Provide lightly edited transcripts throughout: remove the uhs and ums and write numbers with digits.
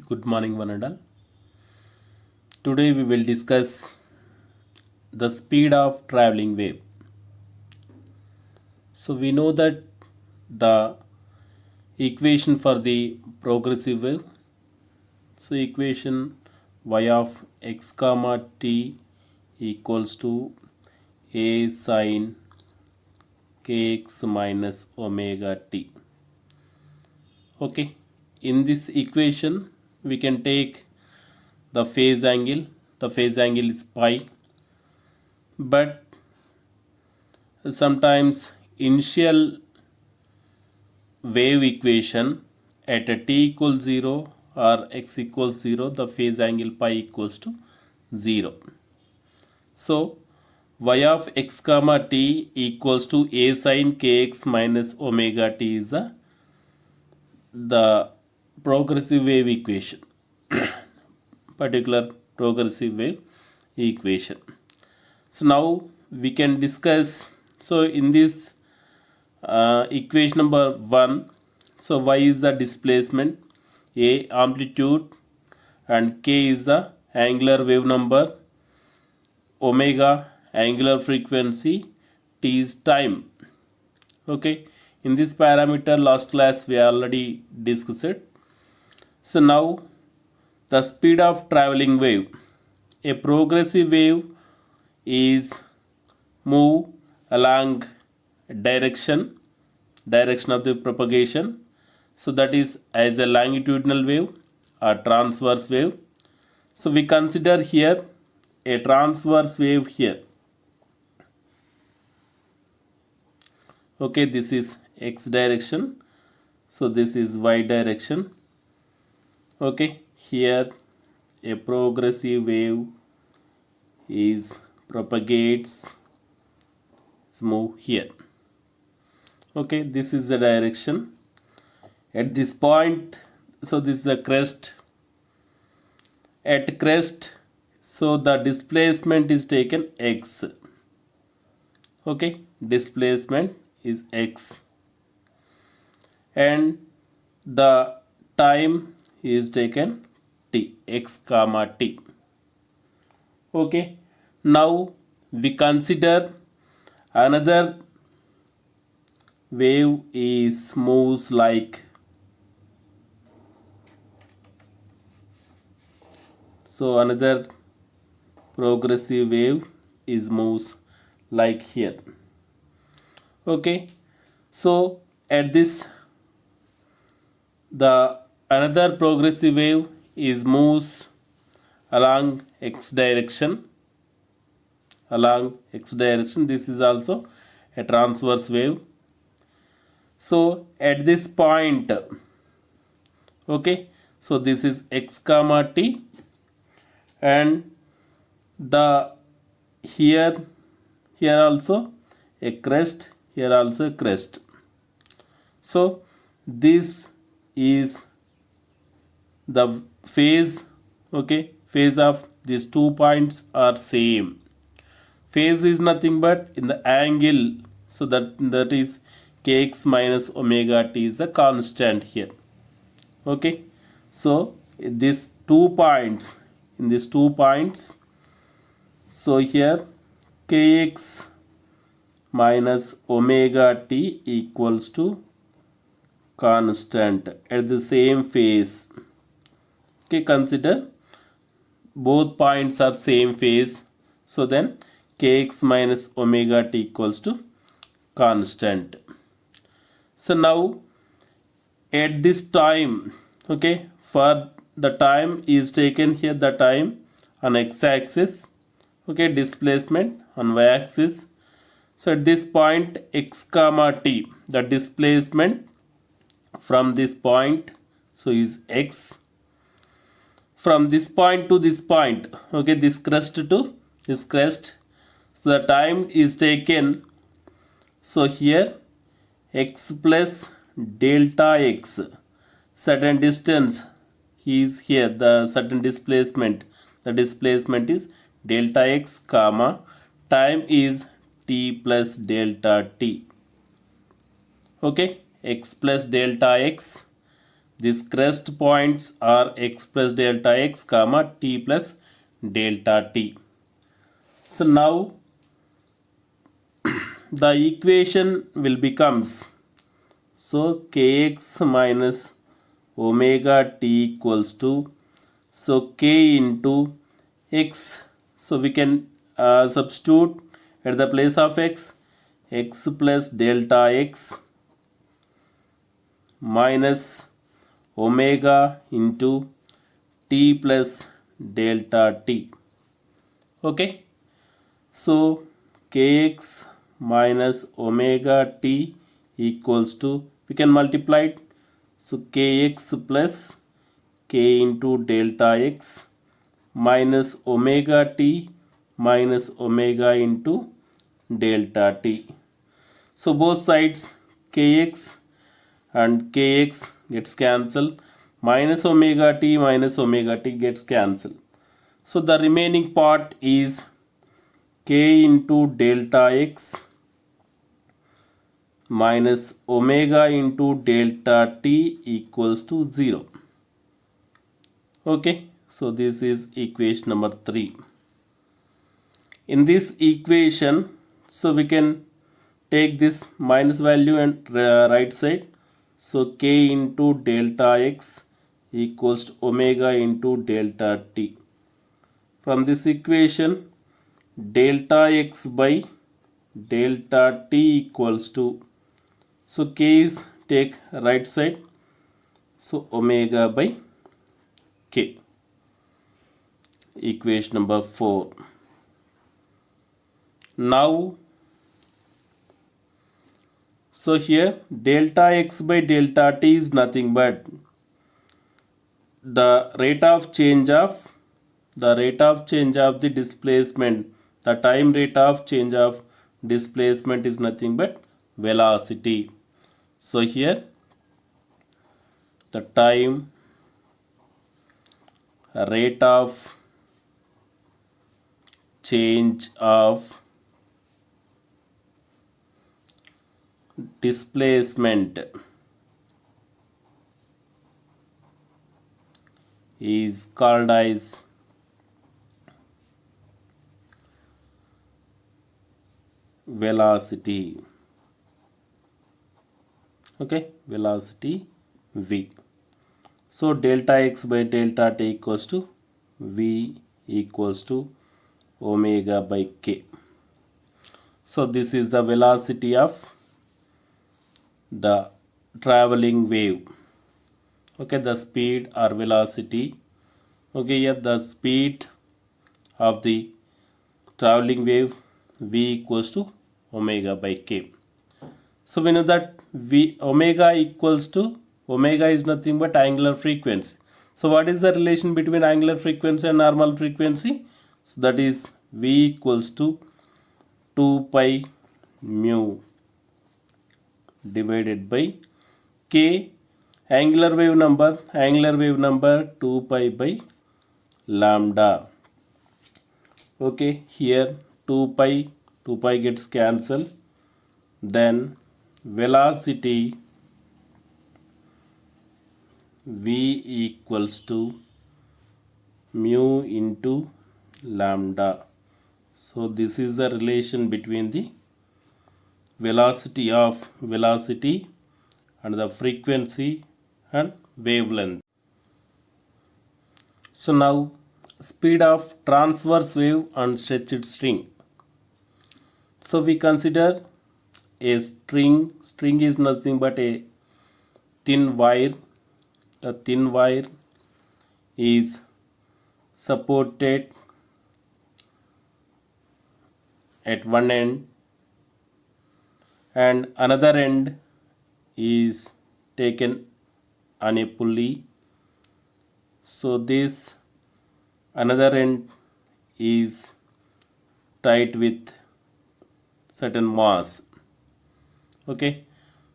Good morning, one and all. Today we will discuss the speed of traveling wave. So we know that the equation for the progressive wave. So equation y of x comma t equals to a sine kx minus omega t. Okay. In this equation, we can take the phase angle. The phase angle is pi, but sometimes initial wave equation at a t equals 0 or x equals 0, the phase angle pi equals to 0. So y of x comma t equals to a sine kx minus omega t is the progressive wave equation, particular progressive wave equation. So now we can discuss. So in this equation number 1, so y is the displacement, a amplitude, and k is the angular wave number, omega angular frequency, t is time. Okay, in this parameter last class we already discussed it. So now the speed of traveling wave. A progressive wave is move along direction of the propagation, so that is as a longitudinal wave or transverse wave. So we consider here a transverse wave here. Okay, this is x direction, so this is y direction. Okay, here a progressive wave is propagates, move here. Okay, this is the direction at this point. So this is the crest. At crest, so the displacement is taken x. Okay, displacement is x, and the time is taken t, x comma t. Okay, now we consider another wave is moves like, so another progressive wave is moves like here. Okay, so at this the another progressive wave is moves along x direction. This is also a transverse wave. So at this point, okay, so this is x comma t, and the here also a crest, here also a crest. So this is the phase. Okay, phase of these 2 points are same. Phase is nothing but in the angle, so that is kx minus omega t is a constant here. Okay, so these 2 points, in these 2 points, so here kx minus omega t equals to constant at the same phase. Okay, consider both points are same phase, so then kx minus omega t equals to constant. So now at this time, okay, for the time is taken here, the time on x-axis, okay, displacement on y-axis. So at this point x comma t, the displacement from this point, so is x, from this point to this point, okay, this crest to this crest, so the time is taken, so here x plus delta x, certain distance is here, the certain displacement, the displacement is delta x comma time is t plus delta t. Okay, x plus delta x, these crest points are x plus delta x comma t plus delta t. So now the equation will becomes, so kx minus omega t equals to, so k into x, so we can substitute at the place of x plus delta x minus omega into t plus delta t. Okay, so kx minus omega t equals to, we can multiply it, so kx plus k into delta x minus omega t minus omega into delta t. So both sides kx and kx gets cancelled, minus omega t gets cancelled. So the remaining part is k into delta x minus omega into delta t equals to 0. Okay, so this is equation number 3. In this equation, so we can take this minus value and right side, so k into delta x equals to omega into delta t. From this equation, delta x by delta t equals to, so k is take right side, so omega by k. Equation number 4. Now, so here delta x by delta t is nothing but the rate of change of the displacement. The time rate of change of displacement is nothing but velocity. So here the time rate of change of displacement is called as velocity. Okay, velocity v. So delta x by delta t equals to v equals to omega by k. So this is the velocity of the traveling wave. Okay, the speed or velocity. Okay, here the speed of the traveling wave v equals to omega by k. So we know that omega equals to, omega is nothing but angular frequency. So what is the relation between angular frequency and normal frequency? So that is v equals to 2 pi mu divided by k, angular wave number 2 pi by lambda. Okay, here 2 pi gets cancelled, then velocity v equals to mu into lambda. So this is the relation between the velocity and the frequency and wavelength. So now speed of transverse wave and stretched string. So we consider a string is nothing but a thin wire. The thin wire is supported at one end and another end is taken on a pulley. So this another end is tied with certain mass. Okay,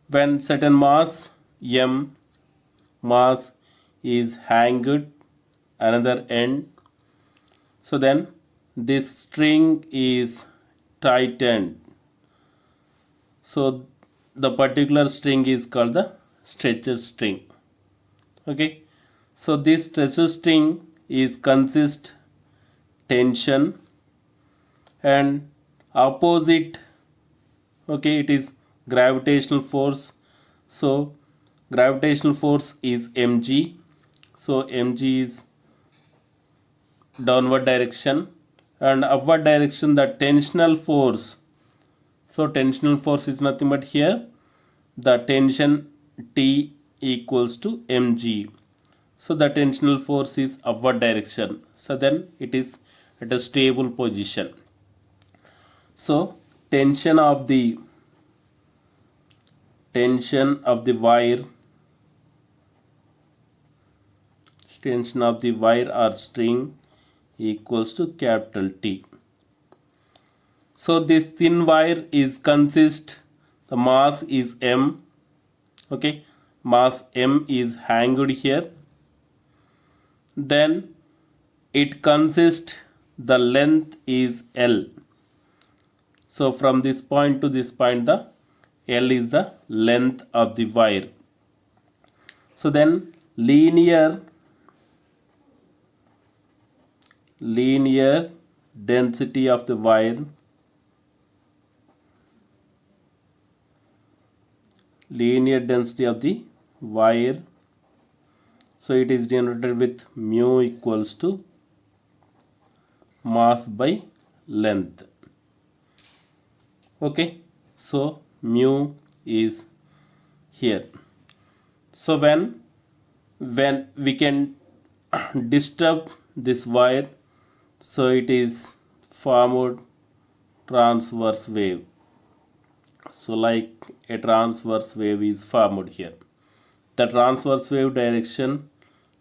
when certain mass m mass is hanged another end, so then this string is tightened. So the particular string is called the stretched string. Okay, so this resisting is consist tension, and opposite, okay, it is gravitational force. So gravitational force is mg, so mg is downward direction, and upward direction the tensional force. So tensional force is nothing but here the tension T equals to mg. So the tensional force is upward direction, so then it is at a stable position. So tension of the wire, tension of the wire or string equals to capital T. So this thin wire is consist, the mass is m, okay, mass m is hanged here. Then it consists, the length is L. So from this point to this point, the L is the length of the wire. So then linear density of the wire, so it is denoted with mu equals to mass by length. Okay, so mu is here. So when we can disturb this wire, so it is formed transverse wave. So like a transverse wave is formed here. The transverse wave direction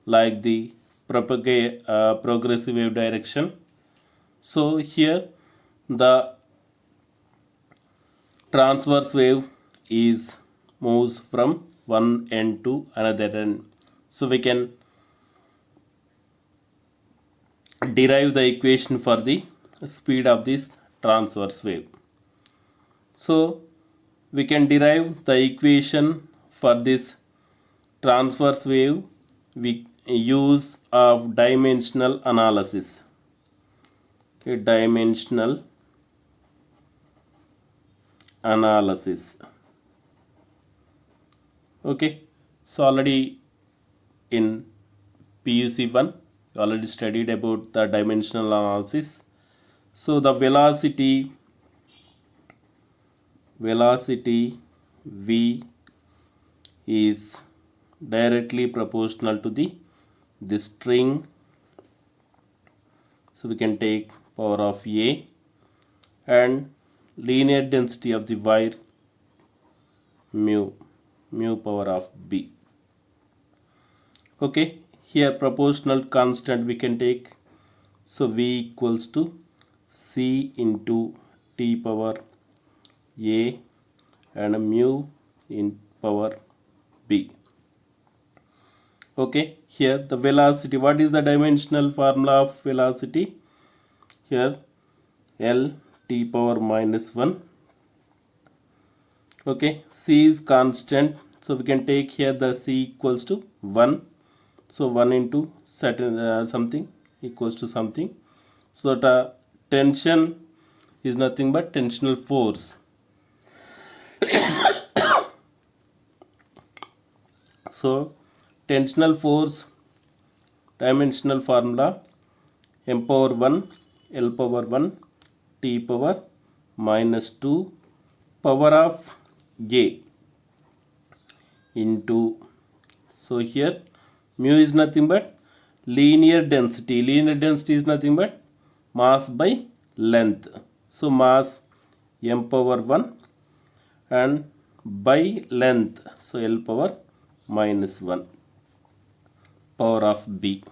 like the progressive wave direction. So here the transverse wave is moves from one end to another end. So we can derive the equation for the speed of this transverse wave. So we can derive the equation for this transverse wave with use of dimensional analysis. Okay, dimensional analysis. Okay, so already in PUC 1 you already studied about the dimensional analysis. So the velocity v is directly proportional to the string. So we can take power of a, and linear density of the wire mu power of b. Okay, here proportional constant we can take, so v equals to c into t power a and mu in power b. Okay, here the velocity, what is the dimensional formula of velocity? Here L t power minus 1. Okay, c is constant, so we can take here the c equals to 1. So 1 into certain something equals to something. So the tension is nothing but tensional force. So tensional force dimensional formula m power 1 L power 1 t power minus 2 power of a into, so here mu is nothing but linear density. Linear density is nothing but mass by length. So mass m power 1 and by length, so L power minus 1 power of b.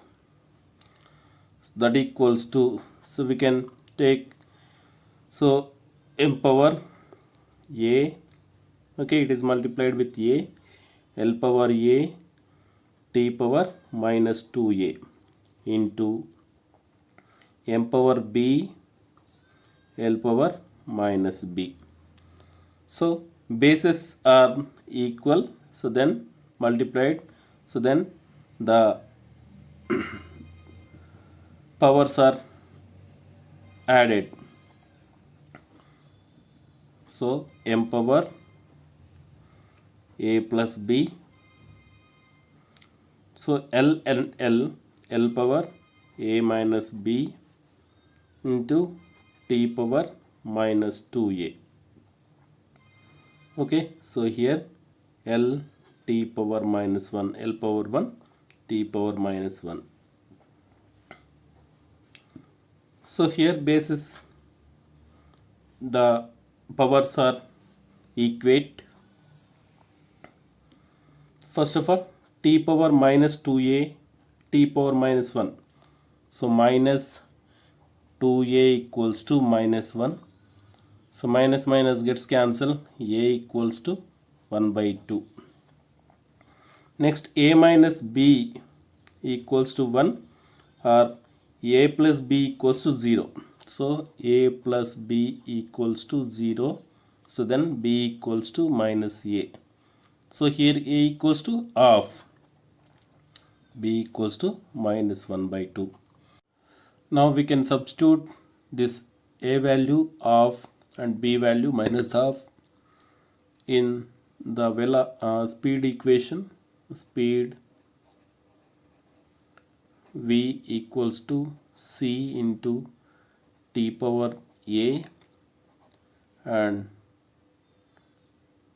So that equals to, so we can take, so m power a, okay, it is multiplied with a, L power a t power minus 2a into m power b L power minus b. So bases are equal, so then multiplied, so then the powers are added. So m power a plus b, so l and l power a minus b into t power minus 2a. Okay, so here l t power minus 1, l power 1, t power minus 1. So here basis the powers are equate. First of all, t power minus 2a, t power minus 1. So minus 2a equals to minus 1. So minus minus gets cancelled. A equals to 1 by 2. Next, a minus b equals to 1, or a plus b equals to 0. So a plus b equals to 0. So then b equals to minus a. So here a equals to half. B equals to minus 1 by 2. Now we can substitute this a value of and b value minus half in the speed equation. Speed v equals to c into t power a and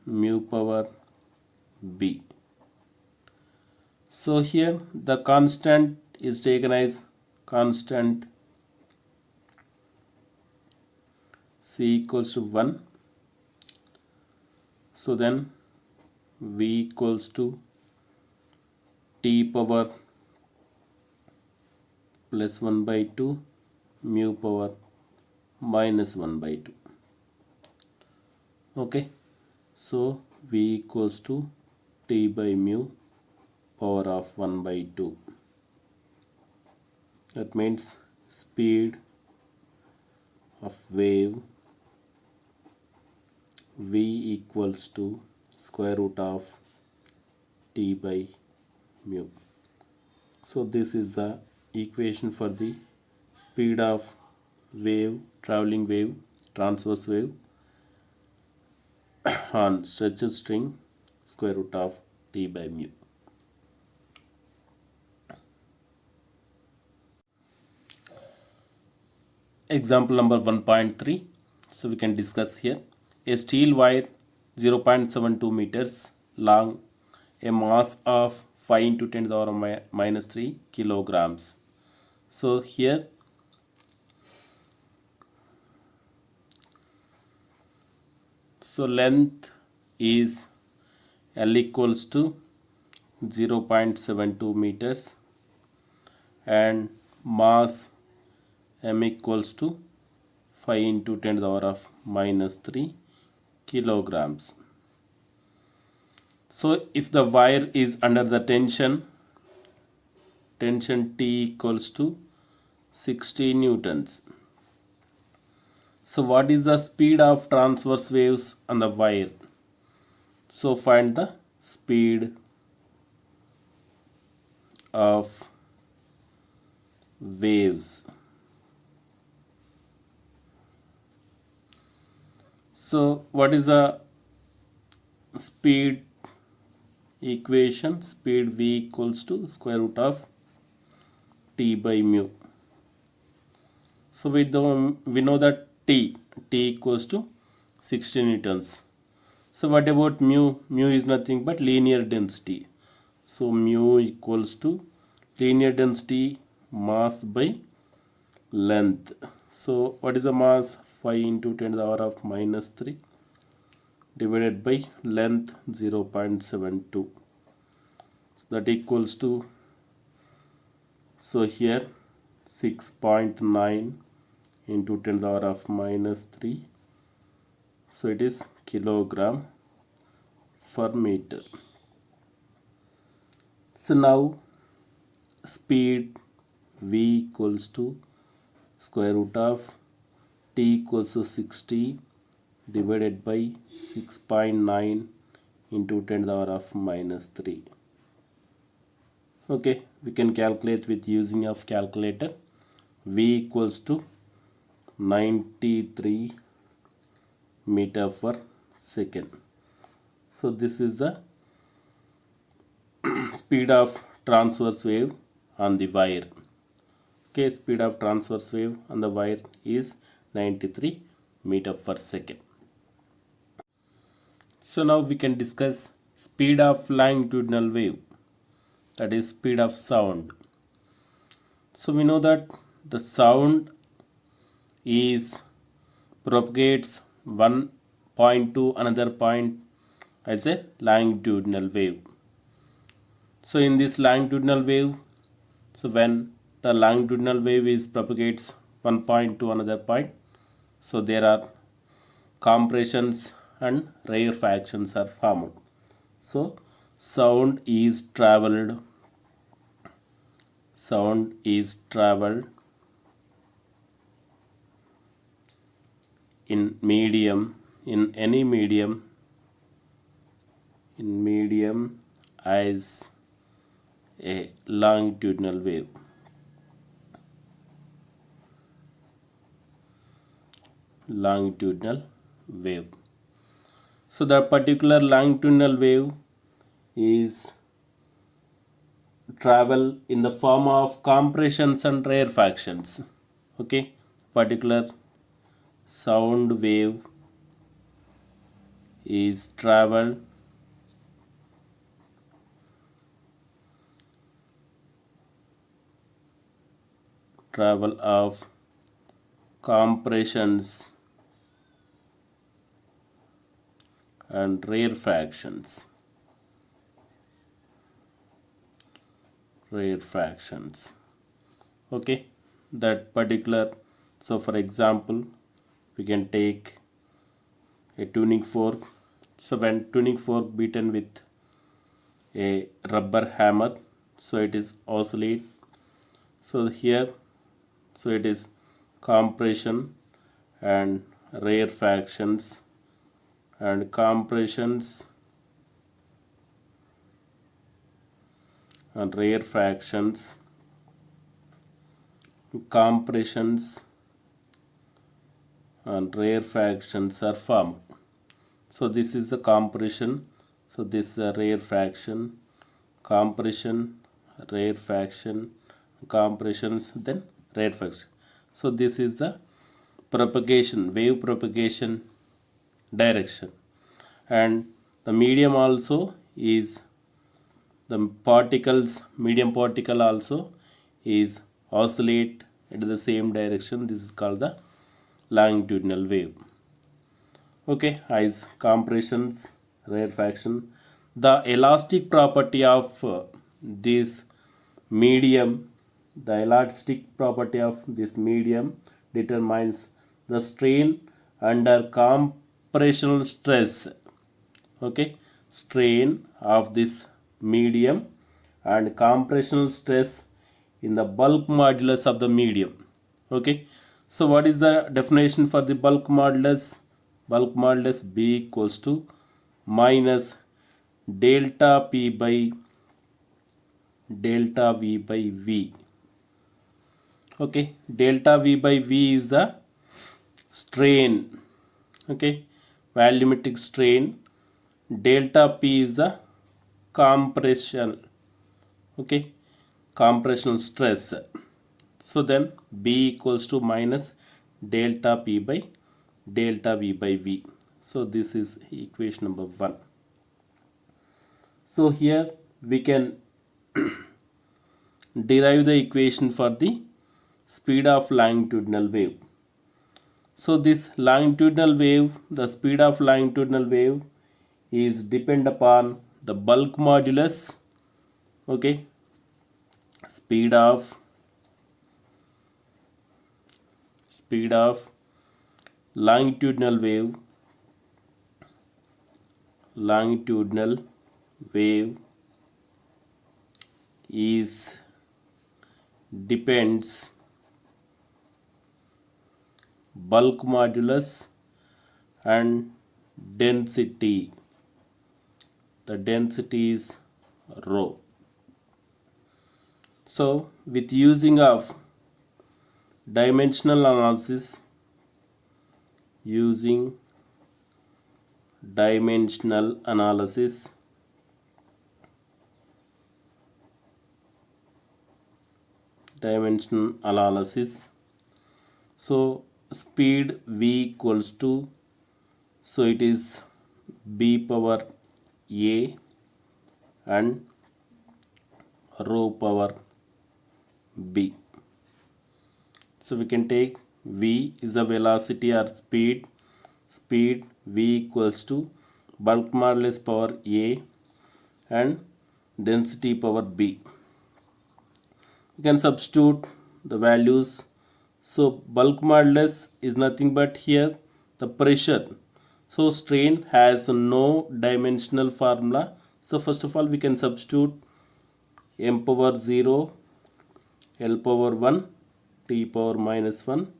mu power b. So here the constant is taken as constant c equals to 1. So then v equals to t power plus 1 by 2 mu power minus 1 by 2. Okay, so v equals to t by mu power of 1 by 2. That means speed of wave v equals to square root of t by mu. So this is the equation for the speed of wave, traveling wave, transverse wave on stretched string, square root of t by mu. Example number 1.3. So we can discuss here. A steel wire 0.72 meters long, a mass of 5 into 10 to the power minus 3 kilograms. So here length is L equals to 0.72 meters and mass M equals to 5 into 10 to the power of minus 3 kilograms. So if the wire is under the tension T equals to 60 newtons. So what is the speed of transverse waves on the wire? So find the speed of waves. So what is the speed equation? Speed v equals to square root of t by mu. So we know that t equals to 60 newtons. So what about mu? Mu is nothing but linear density. So mu equals to linear density mass by length. So what is the mass? 5 into 10 to the power of minus 3 divided by length 0.72. So that equals to, so here 6.9 into 10 to the power of minus 3. So it is kilogram per meter. So now speed v equals to square root of t equals to 60 divided by 6.9 into 10 to the power of minus 3. Okay, we can calculate with using of calculator. V equals to 93 meter per second. So this is the speed of transverse wave on the wire. Okay, speed of transverse wave on the wire is 93 meter per second. So now we can discuss speed of longitudinal wave, that is speed of sound. So we know that the sound is propagates one point to another point as a longitudinal wave. So in this longitudinal wave, so when the longitudinal wave is propagates one point to another point, so there are compressions and rarefactions are formed. So sound is traveled in any medium as a longitudinal wave. So the particular longitudinal wave is travel in the form of compressions and rarefactions. Okay, particular sound wave is travel of compressions and rarefactions. Okay, that particular, so for example we can take a tuning fork. So when tuning fork beaten with a rubber hammer, so it is oscillate. So here, so it is compression and rarefactions and compressions and rarefactions are formed. So this is the compression, so this is a rarefaction, compression, rarefaction, compressions, then rarefaction. So this is the propagation, wave propagation direction. And the medium also is the medium particle also is oscillate at the same direction. This is called the longitudinal wave. Okay, as compressions, rarefaction. The elastic property of this medium, determines the strain under compressional stress. Okay, strain of this medium and compressional stress in the bulk modulus of the medium. Okay, so what is the definition for the bulk modulus? Bulk modulus B equals to minus delta P by delta V by V. Okay, delta V by V is the strain. Okay, volumetric strain. Delta P is the compression. Okay, compressional stress. So then B equals to minus delta P by delta V by V. So this is equation number 1. So here we can derive the equation for the speed of longitudinal wave. So this longitudinal wave, the speed of longitudinal wave is depend upon the bulk modulus. Okay, speed of longitudinal wave is depends bulk modulus and density. The density is rho. So with using of dimensional analysis, using dimensional analysis, so speed v equals to, so it is b power a and rho power b. So we can take v is a velocity or speed v equals to bulk modulus power a and density power b. You can substitute the values. So bulk modulus is nothing but here the pressure. So strain has no dimensional formula. So first of all we can substitute m power 0, L power 1, T power minus 1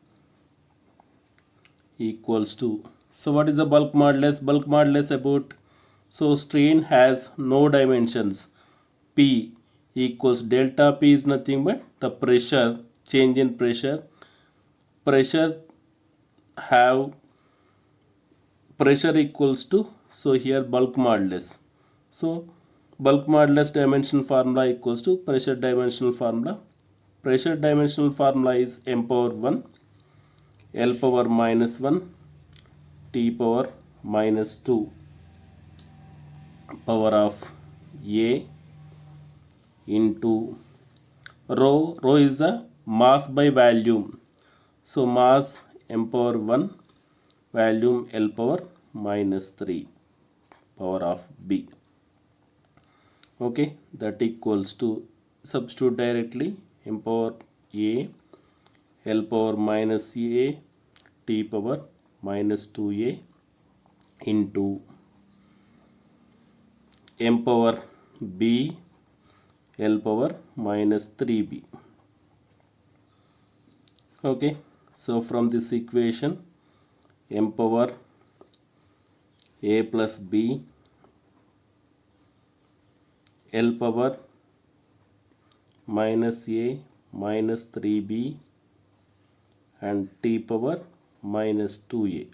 equals to. So what is the bulk modulus? Bulk modulus about, so strain has no dimensions. P equals delta P is nothing but the pressure, change in pressure. Pressure equals to, so here bulk modulus. So bulk modulus dimension formula equals to pressure dimensional formula. Pressure dimensional formula is m power 1, L power minus 1, T power minus 2 power of A into rho. Rho is the mass by volume. So mass m power 1, volume L power minus 3 power of B. Okay, that equals to, substitute directly, m power A, L power minus A, T power minus 2A into m power B, L power minus 3B. Okay, so from this equation, m power A plus B, L power minus A minus 3B and T power minus 2A.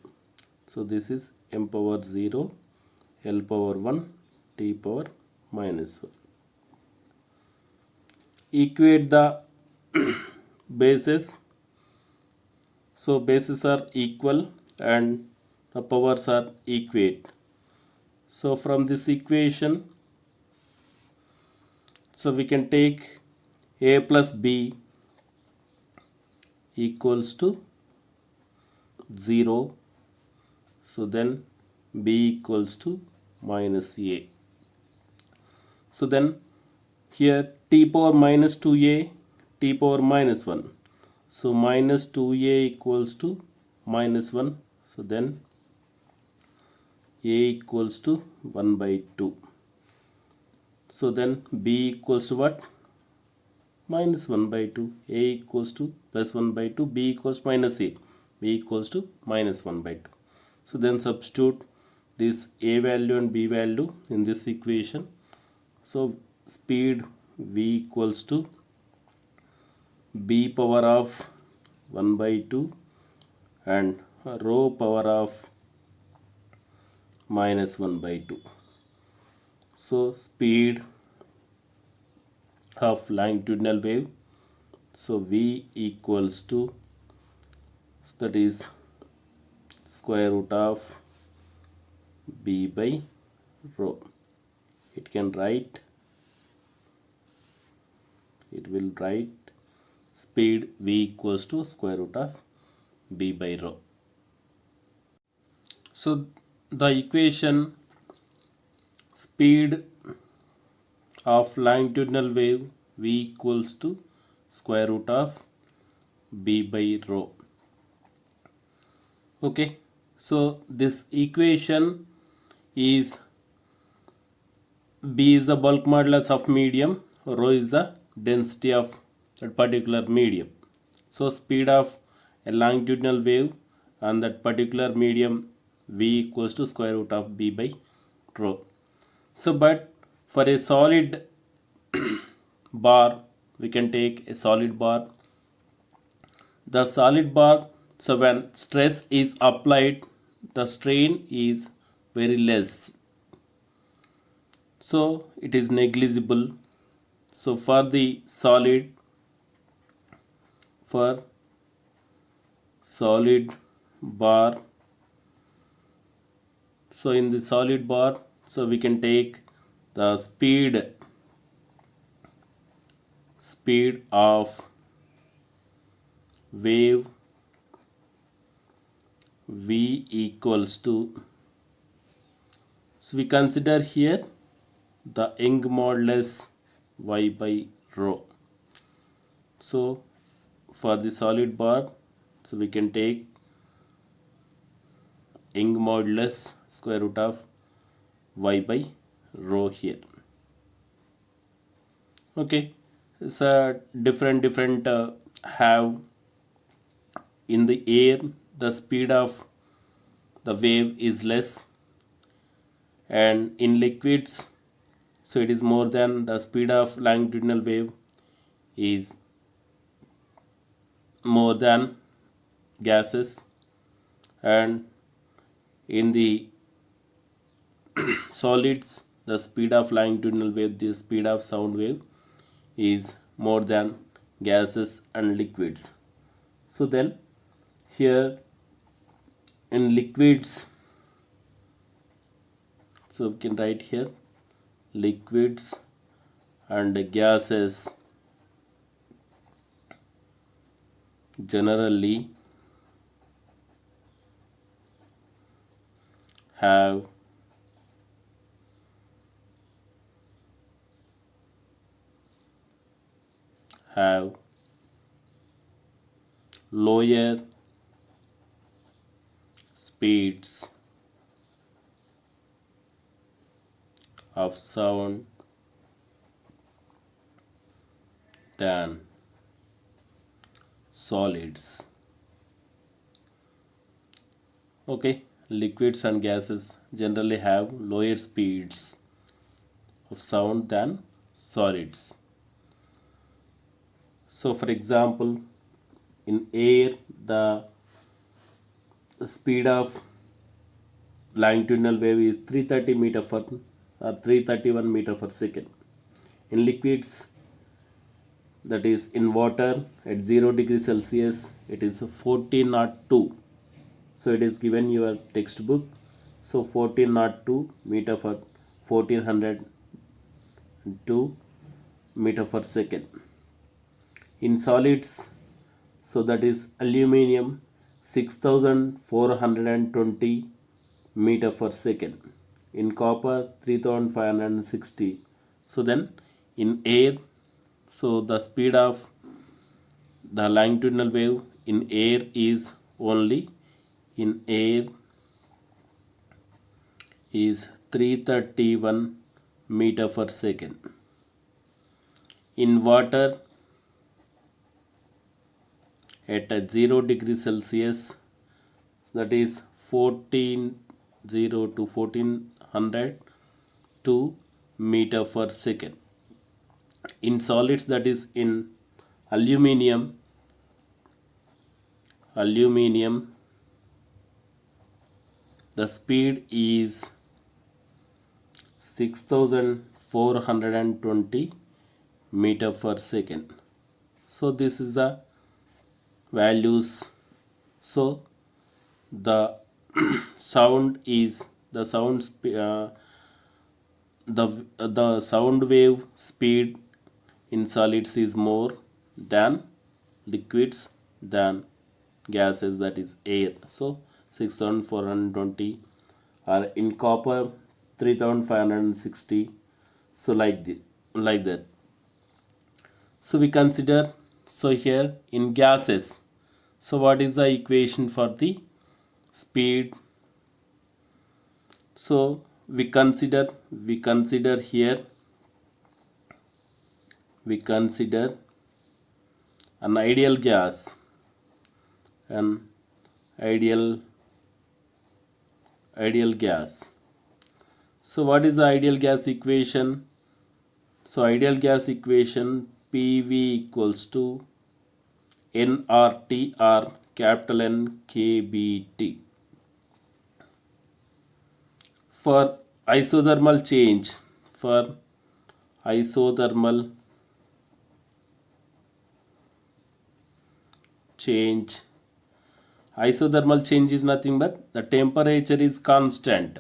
So this is m power 0, L power 1, T power minus 1. Equate the bases. So bases are equal and the powers are equate. So from this equation, so we can take A plus B equals to 0. So then B equals to minus A. So then here T power minus 2A, T power minus 1. So minus 2A equals to minus 1. So then A equals to 1 by 2. So then B equals to what? Minus 1 by 2. A equals to plus 1 by 2. B equals minus A. B equals to minus 1 by 2. So then substitute this A value and B value in this equation. So speed V equals to B power of 1 by 2 and rho power of minus 1 by 2. So speed of longitudinal wave, so V equals to, that is square root of B by rho. It will write speed V equals to square root of B by rho. So the equation speed of longitudinal wave V equals to square root of B by rho. Okay, so this equation is, B is the bulk modulus of medium, rho is the density of that particular medium. So speed of a longitudinal wave on that particular medium V equals to square root of B by rho. So but for a solid bar, we can take a solid bar. The solid bar, so when stress is applied, the strain is very less, so it is negligible. So for the solid bar, so in the solid bar, so we can take the speed of wave v equals to, so we consider here the Young modulus y by rho. So for the solid bar, so we can take Young modulus square root of y by rho here. Okay, so different have in the air the speed of the wave is less, and in liquids, so it is more than the speed of longitudinal wave is more than gases, and in the solids the speed of longitudinal wave, the speed of sound wave is more than gases and liquids. So then here in liquids, so we can write here liquids and gases generally have lower speeds of sound than solids. Okay, liquids and gases generally have lower speeds of sound than solids. So for example, in air the speed of longitudinal wave is 330 meter per or 331 meter per second. In liquids, that is in water at 0 degree Celsius, it is 1402. So it is given your textbook. So 1402 meter per 1402 meter per second. In solids, so that is aluminium 6420 meter per second. In copper 3560. So then in air, so the speed of the longitudinal wave in air is only in air is 331 meter per second. In water at a 0 degree Celsius, that is 1400 to 1402 meter per second. In solids, that is in aluminium the speed is 6420 meter per second. So this is the values. So the sound is the sound wave speed in solids is more than liquids than gases, that is air. So 6420, or in copper 3560. So like that. So we consider, so here in gases, so what is the equation for the speed? So we consider here, we consider an ideal gas, ideal gas. So what is the ideal gas equation? So ideal gas equation, P PV equals to nRT or capital N KBT. For isothermal change, isothermal change is nothing but the temperature is constant.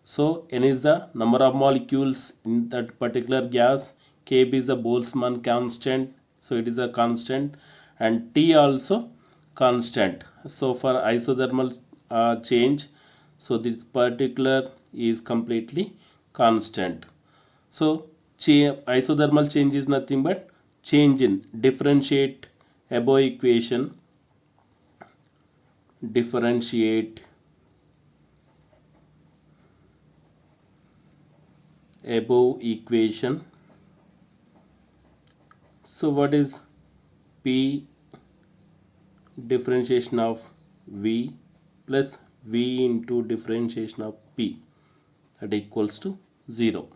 So N is the number of molecules in that particular gas, Kb is a Boltzmann constant, so it is a constant, and T also constant. So for isothermal change, so this particular is completely constant. So isothermal change is nothing but change in differentiate above equation, So what is P differentiation of V plus V into differentiation of P, that equals to 0.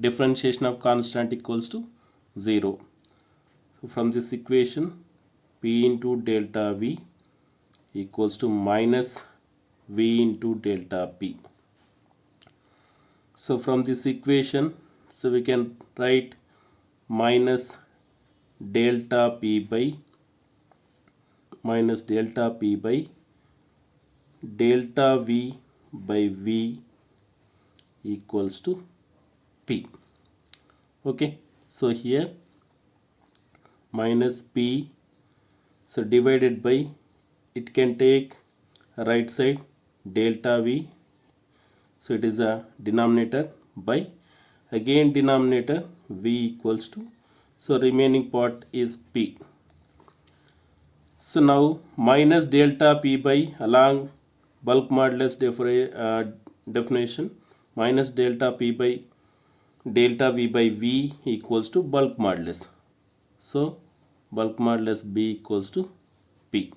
Differentiation of constant equals to 0. So from this equation, P into delta V equals to minus V into delta P. So from this equation, so we can write minus delta P by delta V by V equals to P. Okay, so here minus P, so divided by, it can take right side delta V, so it is a denominator, by again denominator V equals to, so remaining part is P. So now minus delta P by, along bulk modulus definition, minus delta P by delta V by V equals to bulk modulus. So bulk modulus B equals to P.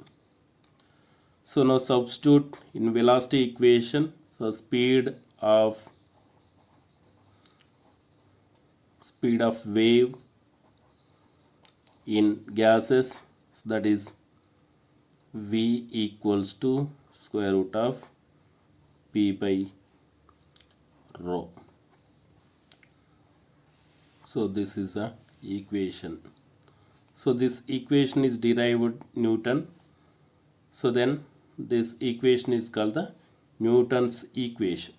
So now substitute in velocity equation. So speed of wave in gases, so that is V equals to square root of P by rho. So this is the equation. So this equation is derived Newton. So then this equation is called the Newton's equation.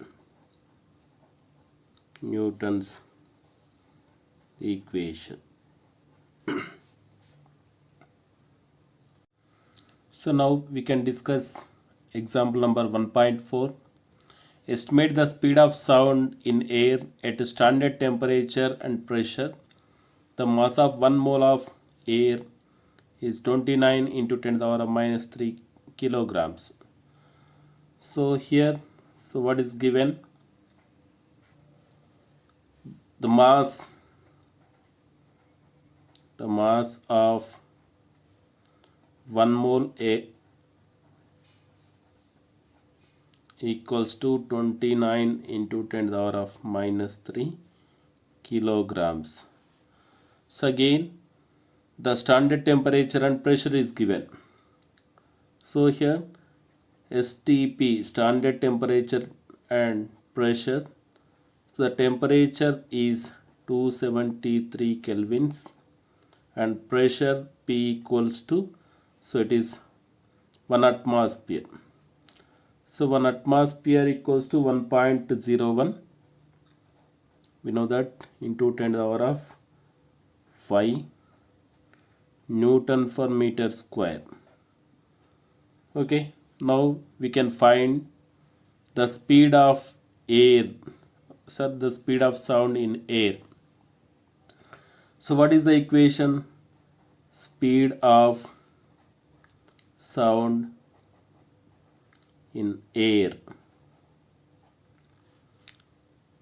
So now we can discuss example number 1.4. Estimate the speed of sound in air at a standard temperature and pressure. The mass of 1 mole of air is 29 into 10 to the power of minus 3 kilograms. So here, so what is given? The mass of 1 mole air equals to 29 into 10 to the power of minus 3 kilograms. So again, the standard temperature and pressure is given. So here STP, standard temperature and pressure. So the temperature is 273 kelvins and pressure P equals to, so it is 1 atmosphere. So 1 atmosphere equals to 1.01. We know that, into 10 to the power of 5 Newton per meter square. Okay, now we can find the speed of air, the speed of sound in air. So what is the equation? Speed of sound in air.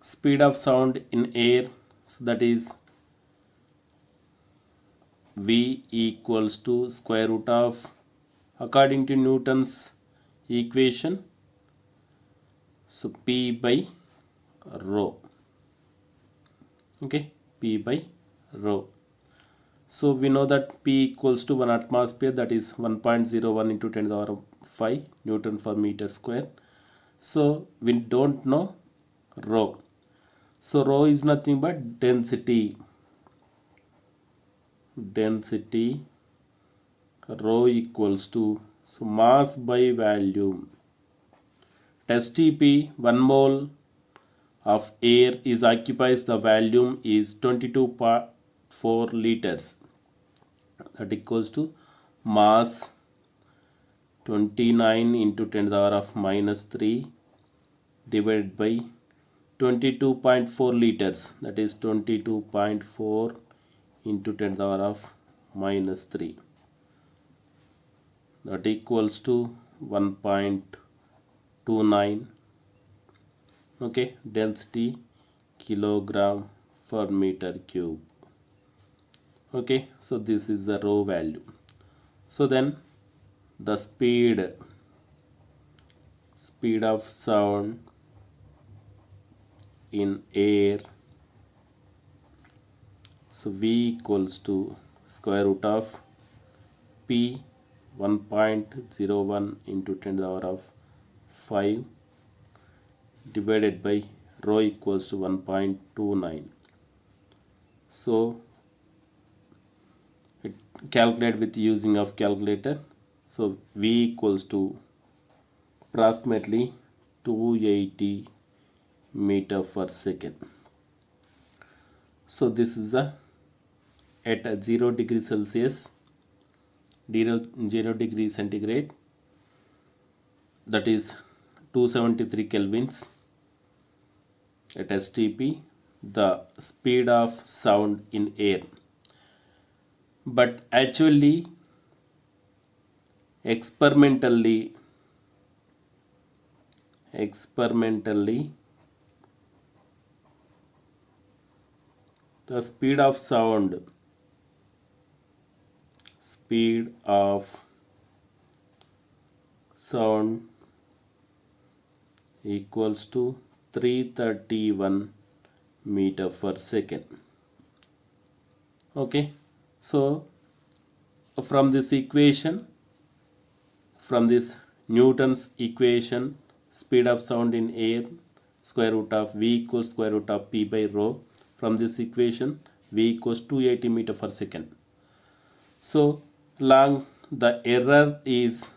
Speed of sound in air, so that is V equals to square root of, according to Newton's equation, so P by rho. Okay, P by rho. So we know that P equals to 1 atmosphere, that is 1.01 into 10 to the power of 5 Newton per meter square. So we don't know rho. So rho is nothing but density. Rho equals to, so mass by volume. Test TP, 1 mole of air is occupies the volume is 22.4 liters. That equals to mass 29 into 10 to the power of minus 3 divided by 22.4 liters, that is 22.4 into 10 to the power of minus 3, that equals to 1.29. Okay, density kilogram per meter cube. Okay, so this is the rho value. So then the speed of sound in air, so V equals to square root of P 1.01 into 10 to the power of 5 divided by rho equals to 1.29. So it calculate with using of calculator. So V equals to approximately 280 meter per second. So this is the at 0 degree Celsius, 0 degree centigrade, that is 273 kelvins at STP, the speed of sound in air. But actually experimentally the speed of sound equals to 331 meter per second. Okay, so from this equation, from this Newton's equation, speed of sound in air, square root of V equals square root of P by rho. From this equation, V equals 280 meter per second. So long the error is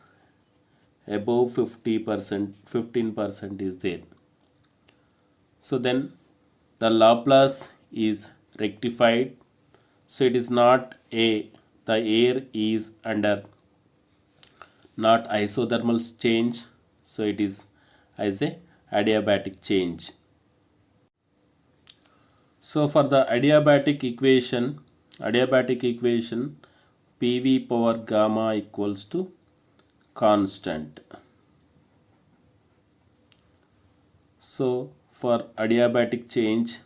above 50%, 15% is there. So then the Laplace is rectified. So it is not the air is under not isothermal change, so it is as a adiabatic change. So for the adiabatic equation, PV power gamma equals to constant. So for adiabatic change,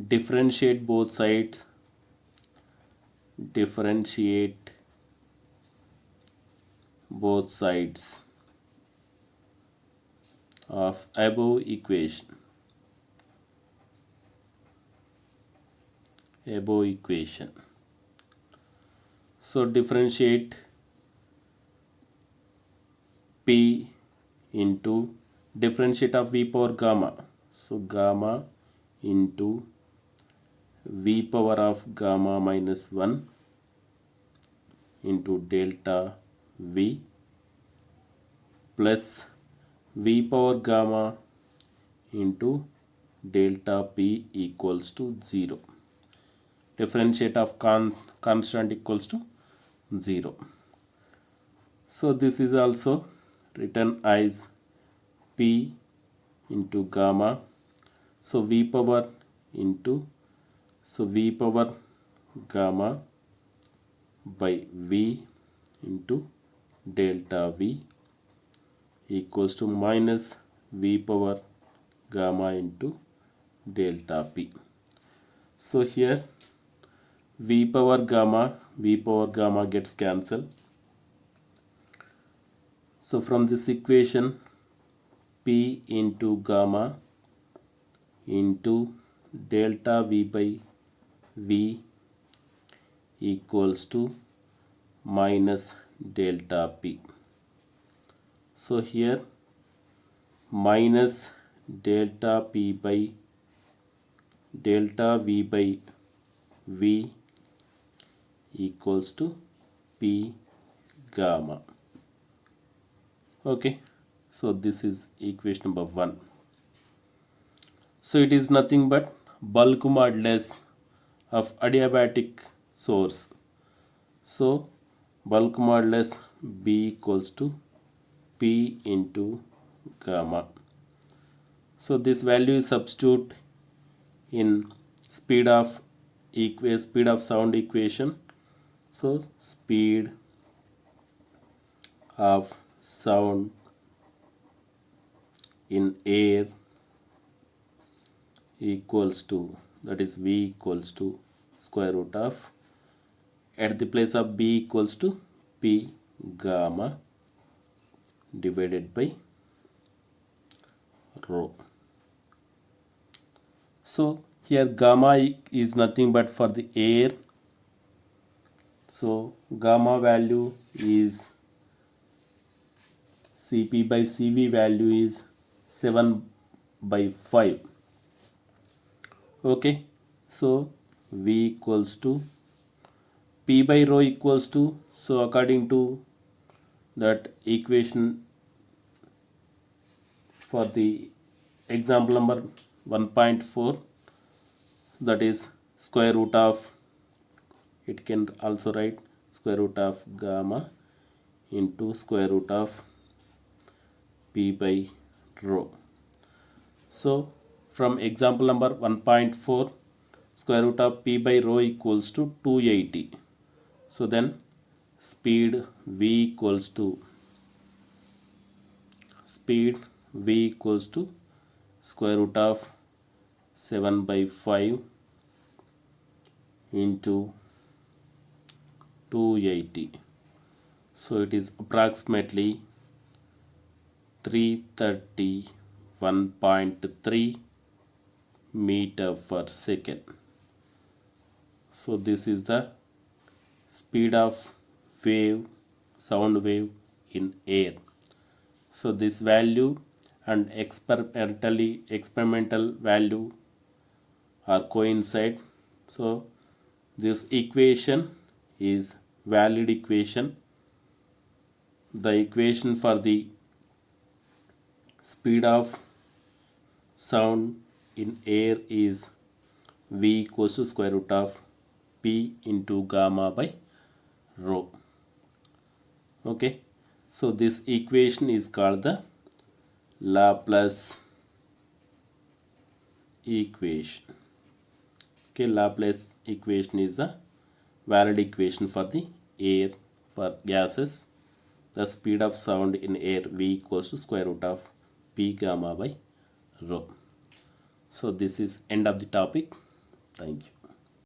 differentiate both sides, of above equation. So differentiate P into differentiate of V power gamma. So gamma into V power of gamma minus 1 into delta V plus V power gamma into delta P equals to 0. Differentiate of constant equals to 0. So this is also written as P into gamma. So V power gamma by V into delta V equals to minus V power gamma into delta P. So here V power gamma gets cancelled. So from this equation, P into gamma into delta V by V equals to minus delta P. So here minus delta P by delta V by V equals to P gamma. Okay, so this is equation number 1. So it is nothing but bulk modulus of adiabatic source. So bulk modulus B equals to P into gamma. So this value is substitute in speed of sound equation. So speed of sound in air equals to, that is V equals to square root of, at the place of B equals to P gamma divided by rho. So here gamma is nothing but for the air. So gamma value is Cp by Cv value is 7 by 5. Okay, so V equals to P by rho equals to, so according to that equation for the example number 1.4, that is square root of, it can also write square root of gamma into square root of P by rho. So from example number 1.4, square root of P by rho equals to 280. So then speed V equals to square root of 7 by 5 into 280. So it is approximately 331.3 meter per second. So this is the speed of sound wave in air. So this value and experimental value are coincide. So this equation is valid equation. The equation for the speed of sound in air is V equals to square root of P into gamma by rho. Okay, so this equation is called the Laplace equation. Okay, Laplace equation is the valid equation for the air. For gases, the speed of sound in air V equals to square root of P gamma by rho. So this is end of the topic. Thank you.